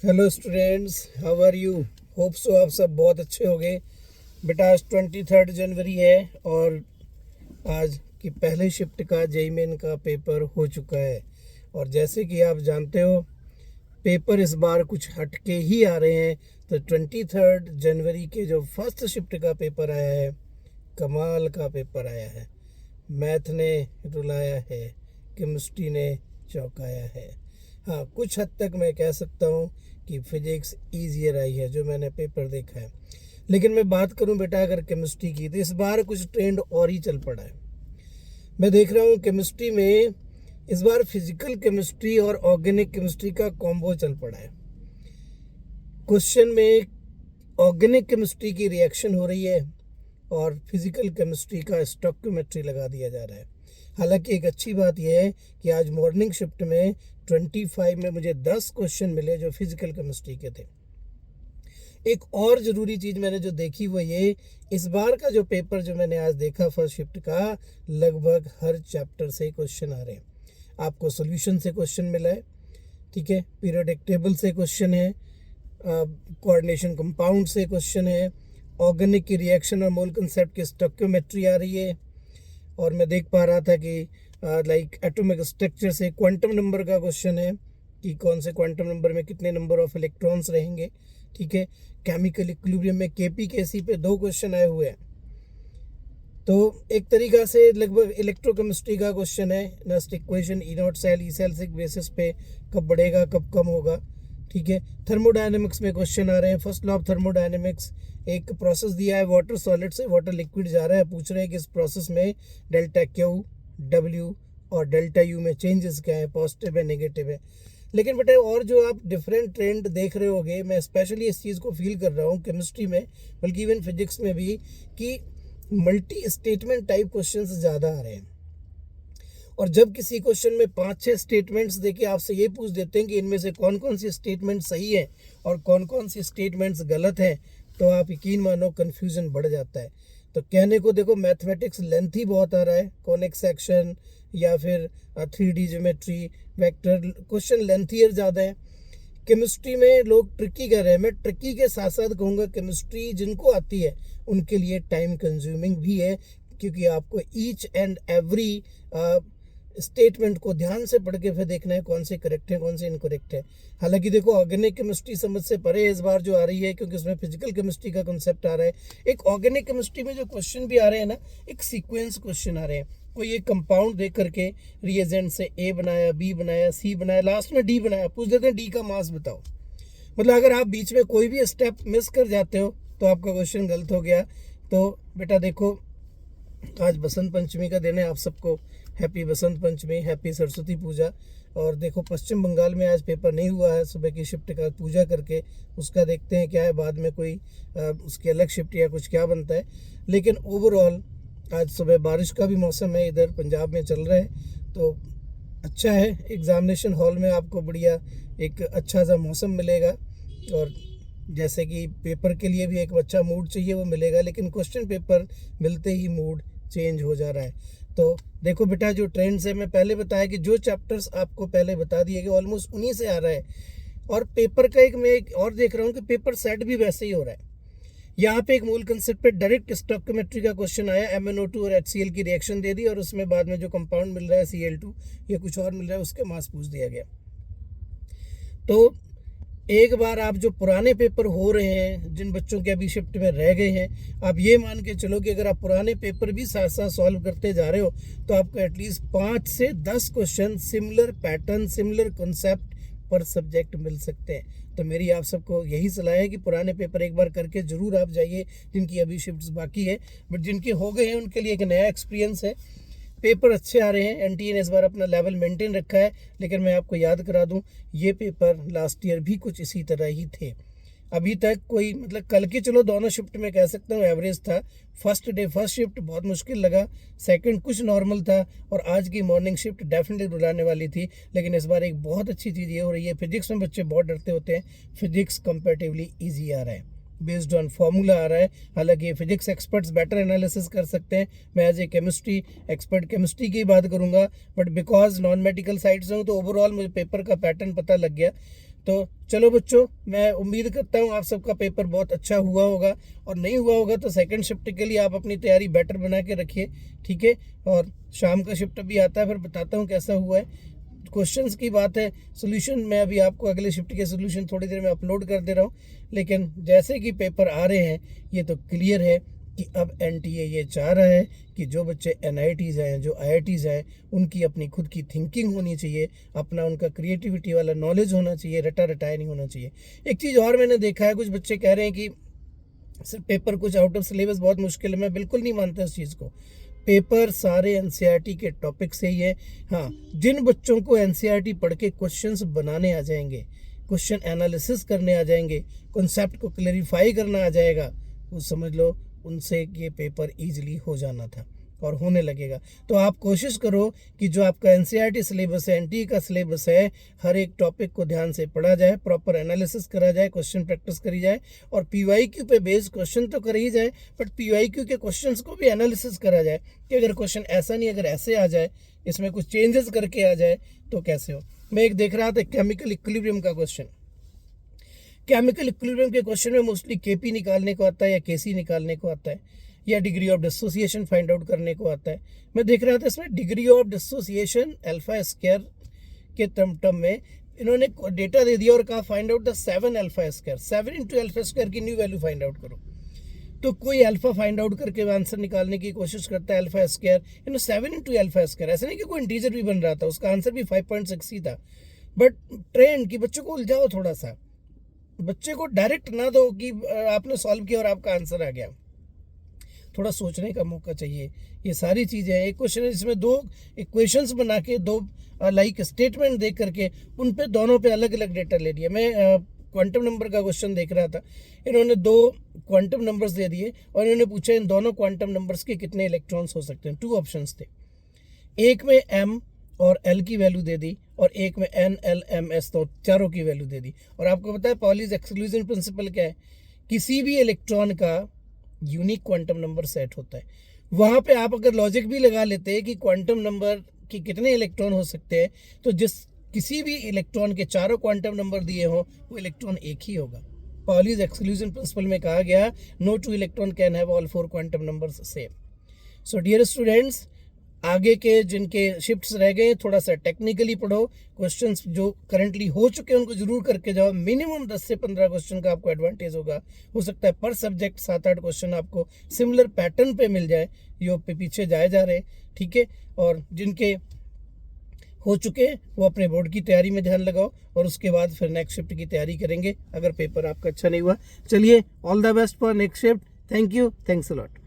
Hello students, how are you. Hope so आप सब बहुत अच्छे होंगे। बेटा आज 23 जनवरी है और आज की पहले शिफ्ट का जेईई मेन का पेपर हो चुका है। और जैसे कि आप जानते हो पेपर इस बार कुछ हटके ही आ रहे हैं। तो 23 जनवरी के जो फर्स्ट शिफ्ट का पेपर आया है, कमाल का पेपर आया है। मैथ ने रुलाया है, केमिस्ट्री ने चौंकाया है। हाँ, कुछ हद तक मैं कह सकता हूँ कि फिजिक्स ईजियर आई है जो मैंने पेपर देखा है। लेकिन मैं बात करूँ बेटा अगर केमिस्ट्री की, तो इस बार कुछ ट्रेंड और ही चल पड़ा है। मैं देख रहा हूँ केमिस्ट्री में इस बार फिजिकल केमिस्ट्री और ऑर्गेनिक केमिस्ट्री का कॉम्बो चल पड़ा है। क्वेश्चन में ऑर्गेनिक केमिस्ट्री की रिएक्शन हो रही है और फिजिकल केमिस्ट्री का स्टोइकियोमेट्री लगा दिया जा रहा है। हालांकि एक अच्छी बात यह है कि आज मॉर्निंग शिफ्ट में 25 में मुझे 10 क्वेश्चन मिले जो फिजिकल केमिस्ट्री के थे। एक और ज़रूरी चीज़ मैंने जो देखी वो ये, इस बार का जो पेपर जो मैंने आज देखा फर्स्ट शिफ्ट का, लगभग हर चैप्टर से क्वेश्चन आ रहे हैं। आपको सोल्यूशन से क्वेश्चन मिला है, ठीक है, पीरियोडिक टेबल से क्वेश्चन है, कोऑर्डिनेशन कंपाउंड से क्वेश्चन है, ऑर्गेनिक की रिएक्शन और मोल कंसेप्ट की स्टोइकियोमेट्री आ रही है। और मैं देख पा रहा था कि लाइक एटॉमिक स्ट्रक्चर से क्वांटम नंबर का क्वेश्चन है कि कौन से क्वांटम नंबर में कितने नंबर ऑफ इलेक्ट्रॉन्स रहेंगे, ठीक है। केमिकल इक्विलिब्रियम में केपी केसी पे 2 क्वेश्चन आए हुए हैं। तो एक तरीका से लगभग इलेक्ट्रोकेमिस्ट्री का क्वेश्चन है, next equation E naught cell E cell से बेसिस पे कब बढ़ेगा कब कम होगा, ठीक है। थर्मोडायनेमिक्स में क्वेश्चन आ रहे हैं। फर्स्ट लॉ ऑफ थर्मोडायनेमिक्स, एक प्रोसेस दिया है, वाटर सॉलिड से वाटर लिक्विड जा रहा है, पूछ रहे हैं कि इस प्रोसेस में डेल्टा क्यू, डब्ल्यू और डेल्टा यू में चेंजेस क्या है, पॉजिटिव है नेगेटिव है। लेकिन बेटा और जो आप डिफरेंट ट्रेंड देख रहे होगे, मैं स्पेशली इस चीज़ को फील कर रहा हूँ केमिस्ट्री में, बल्कि इवन फिजिक्स में भी, कि मल्टी स्टेटमेंट टाइप क्वेश्चन ज़्यादा आ रहे हैं। और जब किसी क्वेश्चन में 5-6 स्टेटमेंट्स देके आपसे ये पूछ देते हैं कि इनमें से कौन कौन सी स्टेटमेंट सही है और कौन कौन सी स्टेटमेंट्स गलत हैं, तो आप यकीन मानो कन्फ्यूज़न बढ़ जाता है। तो कहने को देखो मैथमेटिक्स लेंथी बहुत आ रहा है, कॉनिक सेक्शन या फिर 3D geometry, vector, question lengthier ज़्यादा है। केमिस्ट्री में लोग ट्रिकी कर रहे हैं, मैं ट्रिकी के साथ साथ कहूँगा केमिस्ट्री जिनको आती है उनके लिए टाइम कंज्यूमिंग भी है, क्योंकि आपको ईच एंड एवरी स्टेटमेंट को ध्यान से पढ़ के फिर देखना है कौन से करेक्ट है कौन से इनकरेक्ट है। हालांकि देखो ऑर्गेनिक केमिस्ट्री समझ से परे इस बार जो आ रही है, क्योंकि उसमें फिजिकल केमिस्ट्री का कंसेप्ट आ रहा है। एक ऑर्गेनिक केमिस्ट्री में जो क्वेश्चन भी आ रहे हैं ना, एक सीक्वेंस क्वेश्चन आ रहे हैं। कोई एक कंपाउंड देख करके रिएजेंट से ए बनाया, बी बनाया, सी बनाया, लास्ट में डी बनाया, पूछ देते हैं डी का मास बताओ। मतलब अगर आप बीच में कोई भी स्टेप मिस कर जाते हो तो आपका क्वेश्चन गलत हो गया। तो बेटा देखो, आज बसंत पंचमी का दिन है, आप सबको हैप्पी बसंत पंचमी, हैप्पी सरस्वती पूजा। और देखो पश्चिम बंगाल में आज पेपर नहीं हुआ है, सुबह की शिफ्ट का पूजा करके उसका देखते हैं क्या है, बाद में कोई उसकी अलग शिफ्ट या कुछ क्या बनता है। लेकिन ओवरऑल आज सुबह बारिश का भी मौसम है, इधर पंजाब में चल रहा है, तो अच्छा है। एग्ज़ामिनेशन हॉल में आपको बढ़िया एक अच्छा सा मौसम मिलेगा और जैसे कि पेपर के लिए भी एक अच्छा मूड चाहिए वो मिलेगा, लेकिन क्वेश्चन पेपर मिलते ही मूड चेंज हो जा रहा है। तो देखो बेटा, जो ट्रेंड्स है मैं पहले बताया कि जो चैप्टर्स आपको पहले बता दिए गए ऑलमोस्ट उन्हीं से आ रहा है। और पेपर का मैं एक और देख रहा हूँ कि पेपर सेट भी वैसे ही हो रहा है। यहाँ पे एक मूल कंसेप्ट पे डायरेक्ट स्टोइकियोमेट्री का क्वेश्चन आया, MnO2 और HCl की रिएक्शन दे दी और उसमें बाद में जो कंपाउंड मिल रहा है Cl2 या कुछ और मिल रहा है उसके मास पूछ दिया गया। तो एक बार आप जो पुराने पेपर हो रहे हैं, जिन बच्चों के अभी शिफ्ट में रह गए हैं, आप ये मान के चलो कि अगर आप पुराने पेपर भी साथ साथ सॉल्व करते जा रहे हो तो आपको एटलीस्ट 5 से 10 question similar pattern, similar concept पर सब्जेक्ट मिल सकते हैं। तो मेरी आप सबको यही सलाह है कि पुराने पेपर एक बार करके ज़रूर आप जाइए, जिनकी अभी शिफ्ट्स बाकी है। बट जिनके हो गए हैं उनके लिए एक नया एक्सपीरियंस है। पेपर अच्छे आ रहे हैं, NTA ने इस बार अपना लेवल मेंटेन रखा है। लेकिन मैं आपको याद करा दूं, ये पेपर लास्ट ईयर भी कुछ इसी तरह ही थे। अभी तक कोई मतलब कल के चलो दोनों शिफ्ट में कह सकता हूँ एवरेज था। फर्स्ट शिफ्ट बहुत मुश्किल लगा, सेकंड कुछ नॉर्मल था और आज की मॉर्निंग शिफ्ट डेफिनेटली रुलाने वाली थी। लेकिन इस बार एक बहुत अच्छी चीज़ ये हो रही है, फिजिक्स में बच्चे बहुत डरते होते हैं, फिजिक्स कंपेरेटिवली ईजी आ रहा है, बेस्ड ऑन फार्मूला आ रहा है। हालांकि फिजिक्स एक्सपर्ट्स बेटर एनालिसिस कर सकते हैं, मैं as a chemistry expert chemistry की बात करूंगा, but because non medical side से हूँ तो ओवरऑल मुझे पेपर का पैटर्न पता लग गया। तो चलो बच्चों, मैं उम्मीद करता हूँ आप सबका पेपर बहुत अच्छा हुआ होगा, और नहीं हुआ होगा तो सेकंड शिफ्ट के लिए आप अपनी तैयारी बेटर बना के रखिए, ठीक है। और शाम का शिफ्ट भी आता है, फिर बताता हूँ कैसा हुआ है। क्वेश्चंस की बात है, सोल्यूशन मैं अभी आपको अगले शिफ्ट के सोल्यूशन थोड़ी देर में अपलोड कर दे रहा हूँ, लेकिन जैसे कि पेपर आ रहे हैं ये तो क्लियर है कि अब एनटीए ये चाह रहा है कि जो बच्चे एनआईटीज़ हैं, जो आईआईटीज़ हैं, उनकी अपनी खुद की थिंकिंग होनी चाहिए, अपना उनका क्रिएटिविटी वाला नॉलेज होना चाहिए, रटा रटाया नहीं होना चाहिए। एक चीज़ और मैंने देखा है, कुछ बच्चे कह रहे हैं कि सर पेपर कुछ आउट ऑफ सिलेबस बहुत मुश्किल है। मैं बिल्कुल नहीं मानता इस चीज़ को। पेपर सारे एनसीईआरटी के टॉपिक से ही है। हाँ, जिन बच्चों को एनसीईआरटी पढ़ के क्वेश्चंस बनाने आ जाएंगे, क्वेश्चन एनालिसिस करने आ जाएंगे, कॉन्सेप्ट को क्लेरिफाई करना आ जाएगा, वो समझ लो उनसे ये पेपर इजीली हो जाना था और होने लगेगा। तो आप कोशिश करो कि जो आपका एनसीईआरटी सिलेबस है, एनटीए का सिलेबस है, हर एक टॉपिक को ध्यान से पढ़ा जाए, प्रॉपर एनालिसिस करा जाए, क्वेश्चन प्रैक्टिस करी जाए, और पीवाईक्यू पे बेस्ड क्वेश्चन तो कर ही जाए, बट पीवाईक्यू के क्वेश्चंस को भी एनालिसिस करा जाए कि अगर क्वेश्चन ऐसा नहीं, अगर ऐसे आ जाए, इसमें कुछ चेंजेस करके आ जाए तो कैसे हो। मैं एक देख रहा था केमिकल इक्विलिब्रियम का क्वेश्चन। केमिकल इक्विलिब्रियम के क्वेश्चन में मोस्टली केपी निकालने को आता है या केसी निकालने को आता है, या degree of dissociation find out करने को आता है। मैं देख रहा था इसमें degree of dissociation alpha square के टर्म में इन्होंने डेटा दे दिया और कहा find out the 7 alpha square, 7 into alpha square की न्यू वैल्यू फाइंड आउट करो। तो कोई अल्फा फाइंड आउट करके आंसर निकालने की कोशिश करता है alpha square, 7 into alpha square, ऐसा नहीं कि कोई इंटीजर भी बन रहा था, उसका आंसर भी 5.6 ही था। बट ट्रेंड कि बच्चों को उलझाओ थोड़ा सा, बच्चे को डायरेक्ट ना दो कि आपने सॉल्व किया और आपका आंसर आ गया, थोड़ा सोचने का मौका चाहिए। ये सारी चीज़ें हैं। एक क्वेश्चन है जिसमें 2 इक्वेशंस बना के 2 लाइक स्टेटमेंट दे करके उन पे दोनों पे अलग अलग डेटा ले लिया। मैं क्वांटम नंबर का क्वेश्चन देख रहा था, इन्होंने 2 क्वांटम नंबर्स दे दिए और इन्होंने पूछा इन दोनों क्वांटम नंबर्स के कितने इलेक्ट्रॉन्स हो सकते हैं। 2 ऑप्शंस थे, एक में एम और एल की वैल्यू दे दी और एक में एन एल एम एस, तो चारों की वैल्यू दे दी। और आपको पता है पॉलीज एक्सक्लूजन प्रिंसिपल क्या है, किसी भी इलेक्ट्रॉन का यूनिक क्वांटम नंबर सेट होता है। वहां पे आप अगर लॉजिक भी लगा लेते हैं कि क्वांटम नंबर के कितने इलेक्ट्रॉन हो सकते हैं, तो जिस किसी भी इलेक्ट्रॉन के चारों क्वांटम नंबर दिए हो वो इलेक्ट्रॉन एक ही होगा। पॉलीज एक्सक्लूजन प्रिंसिपल में कहा गया no 2 electron can have all 4 quantum numbers same. So dear students, आगे के जिनके शिफ्ट्स रह गए थोड़ा सा टेक्निकली पढ़ो, क्वेश्चंस जो करंटली हो चुके हैं उनको जरूर करके जाओ। मिनिमम 10 से 15 क्वेश्चन का आपको एडवांटेज होगा। हो सकता है पर सब्जेक्ट 7-8 क्वेश्चन आपको सिमिलर पैटर्न पे मिल जाए, जो पे पीछे जाए जा रहे, ठीक है। और जिनके हो चुके हैं वो अपने बोर्ड की तैयारी में ध्यान लगाओ और उसके बाद फिर नेक्स्ट शिफ्ट की तैयारी करेंगे अगर पेपर आपका अच्छा नहीं हुआ। चलिए, all the best for next shift. Thank you, thanks a lot.